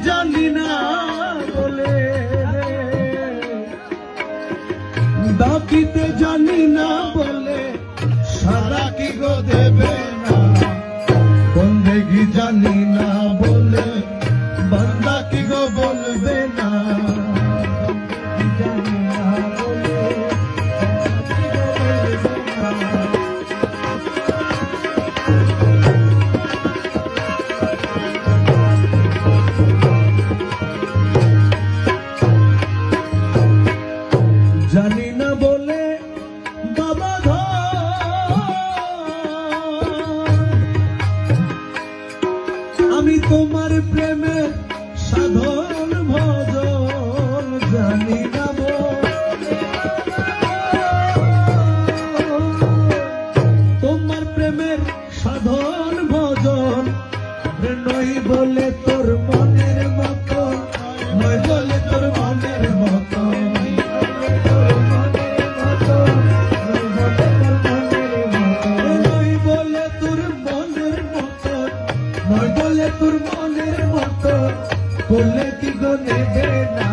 জানি না বলে, ডাকিতে জানি না বলে সারা কি গো দেবে না, বন্দেগি জানি না বলে বান্দা কি গো বলবে না, জানি না বলে জানি না বলে বাবা আমি তোমার প্রেমে সাধন ভজন, জানি না তোমার প্রেমের সাধন ভজন, নই বলে তোর মনের মতো, নই বলে তোর মনের মতো, তোর মনের মতো বলে কি গো নেবে না।